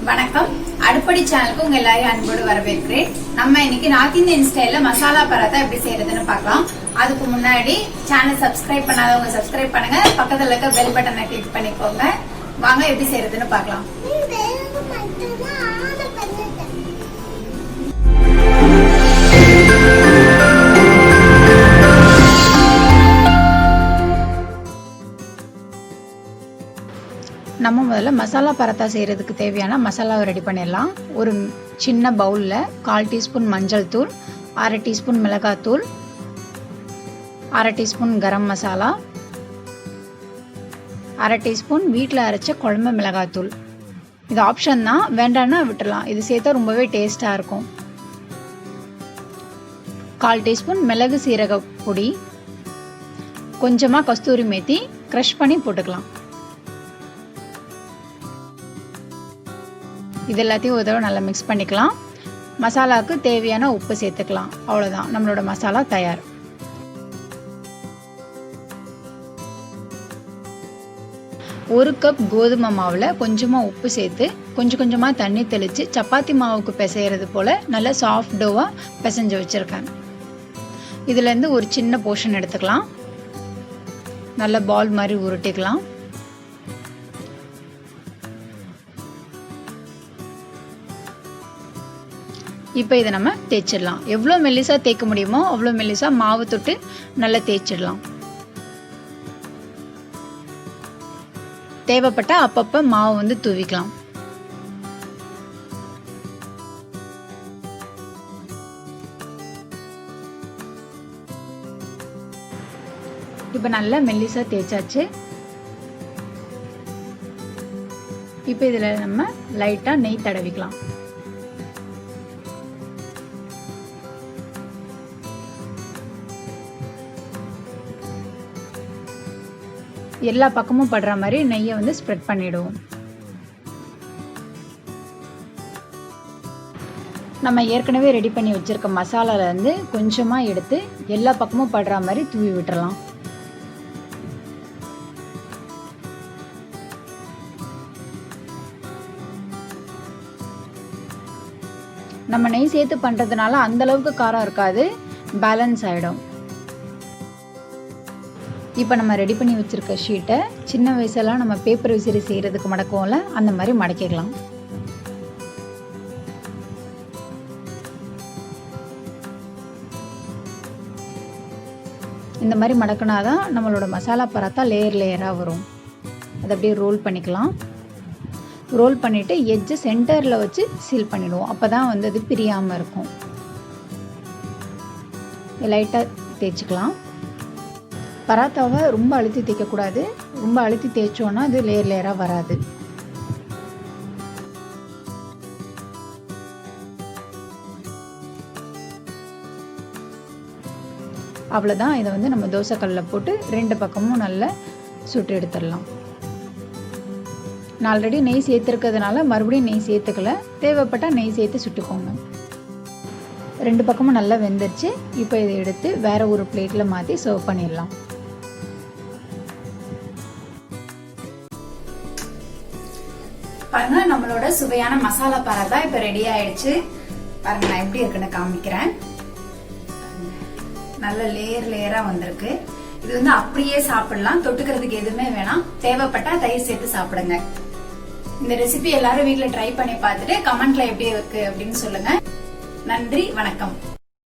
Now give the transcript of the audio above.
வணக்கம். அடுப்படி சேனலுக்கு உங்க எல்லாரையும் அன்போடு வரவேற்கிறேன். நம்ம இன்னைக்கு நார்த் இந்தியன் ஸ்டைல்ல மசாலா பராத்தா எப்படி செய்யறதுன்னு பார்க்கலாம். அதுக்கு முன்னாடி சேனல் சப்ஸ்கிரைப் பண்ணாதவங்க சப்ஸ்கிரைப் பண்ணுங்க, பக்கத்துல இருக்க பெல் பட்டனை கிளிக் பண்ணிக்கோங்க. வாங்க எப்படி செய்யறதுன்னு பார்க்கலாம். நம்ம முதல்ல மசாலா பராத்தா செய்கிறதுக்கு தேவையான மசாலாவை ரெடி பண்ணிடலாம். ஒரு சின்ன பவுலில் 1/4 டீஸ்பூன் மஞ்சள் தூள், 1/2 டீஸ்பூன் மிளகாத்தூள், 1/2 டீஸ்பூன் கரம் மசாலா, 1/2 டீஸ்பூன் வீட்டில் அரைச்ச குழம்பு மிளகாத்தூள். இது ஆப்ஷன் தான், வேண்டான்னா விட்டுடலாம். இது சேர்த்தா ரொம்பவே டேஸ்ட்டாக இருக்கும். 1/4 டீஸ்பூன் மிளகு சீரக பொடி, கொஞ்சமாக கஸ்தூரி மேத்தி க்ரஷ் பண்ணி போட்டுக்கலாம். இது எல்லாத்தையும் ஒரு தடவை நல்லா மிக்ஸ் பண்ணிக்கலாம். மசாலாவுக்கு தேவையான உப்பு சேர்த்துக்கலாம். அவ்வளோதான், நம்மளோட மசாலா தயார். ஒரு கப் கோதுமை மாவில் கொஞ்சமாக உப்பு சேர்த்து கொஞ்சம் கொஞ்சமாக தண்ணி தெளித்து சப்பாத்தி மாவுக்கு பிசைகிறது போல் நல்லா சாஃப்ட் டோவாக பிசைஞ்சு வச்சுருக்கேன். இதுலேருந்து ஒரு சின்ன போர்ஷன் எடுத்துக்கலாம். நல்ல பால் மாதிரி உருட்டிக்கலாம். இப்போ இதை நம்ம தேய்ச்சிடலாம். எவ்வளோ மெல்லிசாக தேய்க்க முடியுமோ அவ்வளோ மெல்லிசாக மாவு தொட்டு நல்லா தேய்ச்சிடலாம். தேவைப்பட்ட அப்பப்போ மாவு வந்து தூவிக்கலாம். இப்போ நல்லா மெல்லிசாக தேய்ச்சாச்சு. இப்போ இதில் நம்ம லைட்டாக நெய் தடவிக்கலாம். எல்லா பக்கமும் படுற மாதிரி நெய்யை வந்து ஸ்ப்ரெட் பண்ணிடுவோம். நம்ம ஏற்கனவே ரெடி பண்ணி வச்சிருக்க மசாலாலேருந்து கொஞ்சமாக எடுத்து எல்லா பக்கமும் படுற மாதிரி தூவி விட்டுறலாம். நம்ம நெய் சேர்த்து பண்ணுறதுனால அந்தளவுக்கு காரம் இருக்காது, பேலன்ஸ் ஆகிடும். இப்போ நம்ம ரெடி பண்ணி வச்சுருக்க ஷீட்டை சின்ன வயசெல்லாம் நம்ம பேப்பர் விசிறி செய்கிறதுக்கு மடக்குவோம்ல, அந்த மாதிரி மடக்கிக்கலாம். இந்த மாதிரி மடக்கினா தான் நம்மளோட மசாலா பராத்தா லேயர் லேயராக வரும். அதை அப்படியே ரோல் பண்ணிக்கலாம். ரோல் பண்ணிவிட்டு எட்ஜை சென்டரில் வச்சு சீல் பண்ணிவிடுவோம். அப்போ தான் வந்து அது பிரியாமல் இருக்கும். லைட்டாக தேய்ச்சிக்கலாம். பராத்தாவை ரொம்ப அழுத்தி தேய்க்கக்கூடாது. ரொம்ப அழுத்தி தேய்ச்சோன்னா அது லேயர் லேயராக வராது. அவ்வளோதான். இதை வந்து நம்ம தோசைக்கல்லில் போட்டு 2 பக்கமும் நல்லா சுட்டு எடுத்துடலாம். நான் ஆல்ரெடி நெய் சேர்த்துருக்கிறதுனால மறுபடியும் நெய் சேர்த்துக்கல. தேவைப்பட்டால் நெய் சேர்த்து சுட்டுக்கோங்க. 2 பக்கமும் நல்லா வெந்துருச்சு. இப்போ இதை எடுத்து வேறு ஒரு பிளேட்டில் மாற்றி சர்வ் பண்ணிடலாம். பாருங்க, நம்மளோட சுவையான மசாலா பராத்தா இப்ப ரெடி ஆயிடுச்சு. பாருங்க, நான் எப்படி இருக்குன்னு காமிக்கிறேன். நல்ல லேயர் லேயரா வந்திருக்கு. இது வந்து அப்படியே சாப்பிடலாம், தொட்டுக்கிறதுக்கு எதுவுமே வேணாம். தேவைப்பட்டா தயிர் சேர்த்து சாப்பிடுங்க. இந்த ரெசிபி எல்லாரும் வீட்டுல ட்ரை பண்ணி பார்த்துட்டு கமெண்ட்ல எப்படி இருக்கு அப்படின்னு சொல்லுங்க. நன்றி, வணக்கம்.